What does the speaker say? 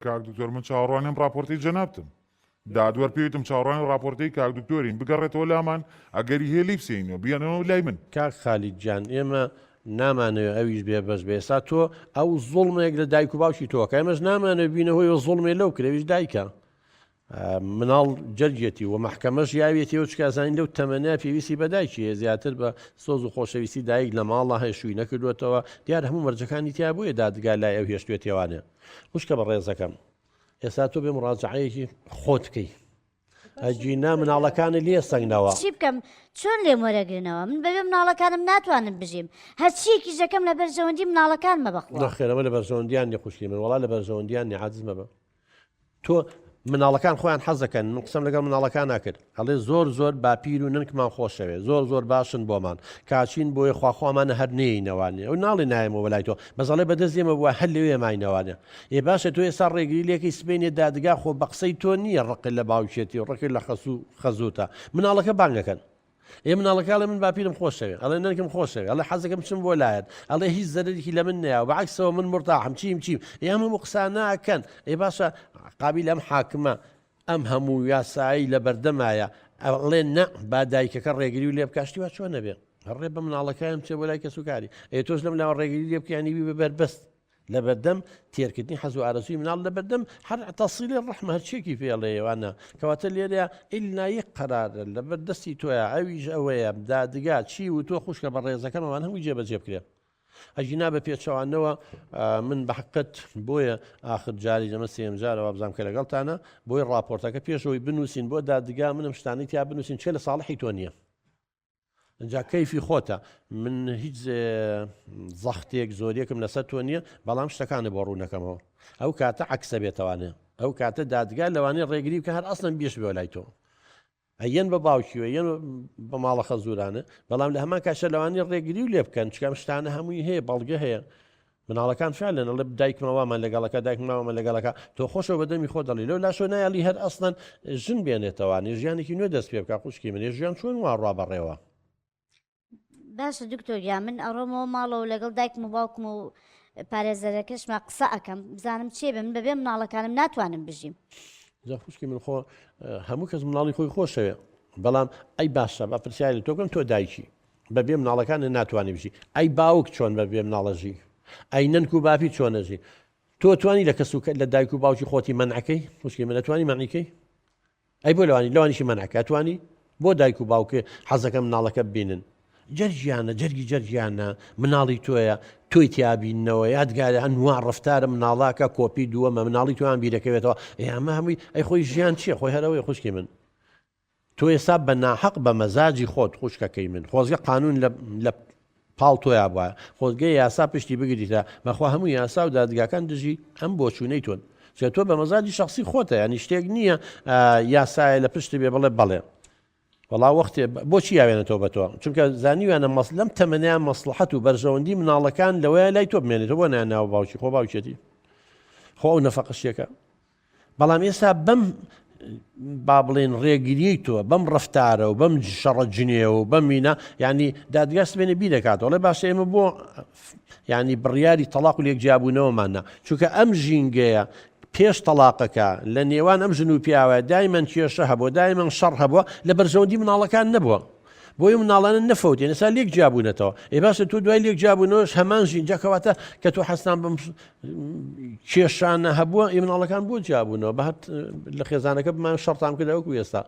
کاک دکتۆر من چاوەڕوانیم راپۆرتی جەنابتم دادوەر پێویستم چاوەڕوانی راپۆرتی کاک دکتۆرین بگەڕێتەوە لامان ئەگەری هێلی بسینەوە بیانەوە لای من. کاک خالید جان ئێمە نامانەوێت ئەویش بێ بەس بێستا تۆ ئەو زوڵمێک لە دایک و باوکی تۆکە ئێمەش نامانەوێت بینەوەی زوڵمێ لەو کرێویش دایکە مناڵ جەرجێتی و مەحکەمەش یاوێتیەوە چکازانین لەو تەمەنای پێویستی بەدایکیە زیاتر بە سۆز و خۆشەویستی دایک لە ماڵە هێشووی نەکردوێتەوە دیار هەموو مەرجەکانی تیا بووە دادگا لای ئەو هێشتوێتێوانێ خوشکە بە ڕێزەکەم ئێستا تۆ بێ مڕاجعەیەکی خۆت بکەی ئەجینا مناڵەکانی لێ سەنگنەوە چی بکەم چۆن لێم وەرەگرنەوە من بەبێ مناڵەکانم ناتوانم بژیم هەرچیەکی ژەکەم لە بەرژەوەندی مناڵەکانمە بەخوا نەخێرەمە لە بەرژەوەندیان نیە خوشکی من وەڵا لە بەرژەوەندیان نی عاجزمە بە تۆ مناڵەکان خۆیان حەز دەکەن من قسەم لەگەڵ مناڵەکان ناکرد ئەڵێ زۆر باپیر و ننکمان خۆشەوێ زۆر باشن بۆمان کاچین بۆیە خواخوامانە هەر نێینەوانێ ئەو ناڵی نایەمەوە بەلای تۆ بەزەڵێ بەدەستێمە بووە هەر لەوێ ماینەوانێ ێ باشە تۆ ئێستا ڕێگری لێکی سبینێ دادگا خۆ بە قسەی تۆ نییە ڕقل لە باوکێتی و ڕقل لە خەزوتە مناڵەکە بانگەکەن ئێ مناڵەکە من باپیرم خۆشەوێ ئەڵێ نەنکم خۆشەوێ ئەڵێ حەزەکەم چم بۆ لایەت ئەڵێ هیچ زەرێکی لە من نەیە بەعکسەوە من مرتاحم چیم ئێمە بۆ قسان ناکەن ئێ باشە قابل ئەم حاکمە ئەم هەموو یاسایی لە بەردەمایە ئەڵێ نە با دایکەکە ڕێگری و لێ بکاشتی وا چۆن نەبێ هەڕێ بە مناڵەکەیان چێ بۆ لای کەسوکاری ئێ تۆش لەم لاوە ڕێگری لێ بکیانی بی بەربەست لە بەردەم تێرکردنی حەز و ئارەزوی مناڵ لە بەردەم هەر تەسیلی ڕەحمە هەرچێکی پێڵێوانە کەواتە لێرە ئیلنایی قەرارە لە بەردەستی تۆیە ئەویش ئەوەیە دادگا چی و تۆ خوشکە بە ڕێزەکەمەوان هەمووی جێبەجێ بکرێ ئەژینا بە پێچەوانەوە من بە حقت بۆیە آخر جاری لەمە سێم جارەوە بزانام کە لەگەڵتانە بۆی راپۆرتەکە پێشەوەی بنووسین بۆ دادگا منم شتانی تیا بنووسین چێ لە ساڵحی تۆ نییە اینجا کەیفی خۆتە من هیچ زەختێک زۆریەکم لەسەر تۆ نییە بەڵام شتەکانە بۆ ڕوونەکەمەوە ئەو کاتە عەکسە بێتەوانێ ئەو کاتە دادگا لەوانەیە ڕێگری بکە هەر ئەسڵەن بێش بێ لای تۆ ئەیەن بە باوکیوە یەن بە ماڵە خەزورانە بەڵام لە هەمان کاشە لەوانی ڕێگری و لێ بکەن چکەم شتانە هەمووی هەیە بەڵگە هەیە مناڵەکان فعلن ئەڵێ دایکمەوەمان لەگەڵەکە دایکماوەمە لەگەڵەکە تۆ خۆشەوە بەدەمی خۆ دەڵی لەو لاشۆ نایڵی هەر ئەسڵەن ژن بێنێتەوە ژیانێکی نوێ دەست پێ بکە خوشکی من ژیان چۆن وا ڕابەڕێەوە باشە دکتۆریا من ئەڕۆمەوە ماڵەوە لەگەڵ دایکم و باوکم و پارێزەرەکەشما قسە ئەەکەم بزانم چێ بێ من بەبێ مناڵەکانم ناتوانم بژیم جا خوشکی من خۆ هەموو کەس مناڵی خۆی خۆشەوێ بەڵام ئەی باشە بە پرسیاری تۆکەم تۆ دایکی بەبێ مناڵەکان ناتوانانی بژی ئەی باوک چۆن بەبێ مناڵەژی ئەی نەنک و باپی چۆنەژی تۆ توانی لە کەس لە دایک و باوکی خۆتی منعەکەی خوشکی من نەتوانی معنیکەی ئەی بۆ لەوانیشی منعەکە توانی بۆ دایک و باوکێ حەزەکە مناڵەکە ببینن جەرگیانە جەرگی جەرگیانە مناڵی تۆیە تۆی تیابینەوە یادگارە هەنووا ڕفتارە مناڵاکە کۆپی دووەمە مناڵی تۆیان بیرەکەوێتەوە ئەمە هەمووی ئەی خۆی ژیان چییە خۆی هەرەوەی خوشکی من تۆ ئێستا بە ناحەق بە مەزاجی خۆت خوشکەکەی من خۆزگە قانون لە پاڵ تۆیا بواە خۆزگەی یاسا پشتی بگریتە بەخوا هەموو یاسا و دادگاکان دژی ئەم بۆچوونەی تۆن تۆ بە مەزاجی شخصی خۆتە ینی شتێک نییە یاسایە لە پشتی بێ بڵێ بەڵێ وڵا وەختێ بۆچی یاوێنێتەوە بە تۆ چونکە زانیوانە لەم تەمەنیان مەسلحەت و بەرژەوەندی مناڵەکان لەوەیە لای تۆ بمێنێتەوە بۆ ناو باوکی خۆ باوکێتی خۆ ئەو نەفەقەشیەکە بەڵام ئێستا بەم با بڵێن ڕێگیری تۆ بەم ڕفتارە و بەم شەڕە جنێ و بەم مینە ینی دادگاست بێنە بی دەکاتەوە لێ باشە ئێمە بۆ ینی بڕیاری تەلاق و لێکجیابوونەوەمانە چونکە ئەم ژینگەیە پێش تەلاقەکە لە نێوان ئەم ژن و پیاوە دایمەن کێشە هەبووە دایمەن شەڕ هەبووە لە بەرژەوەندی مناڵەکان نەبووە بۆی مناڵانە نەفەوتێ ئێستا لێک جیابوونەتەوە ئێ باشە تۆ دوای لێک جیابوونەوەش هەمان ژینجا کەواتە کە تۆ حەستان بم کێشانە هەبووە ئێ مناڵەکان بۆ جیابوونەوە بە هەت لە خێزانەکە بمان شەڕتان کردەوەکو ئێستا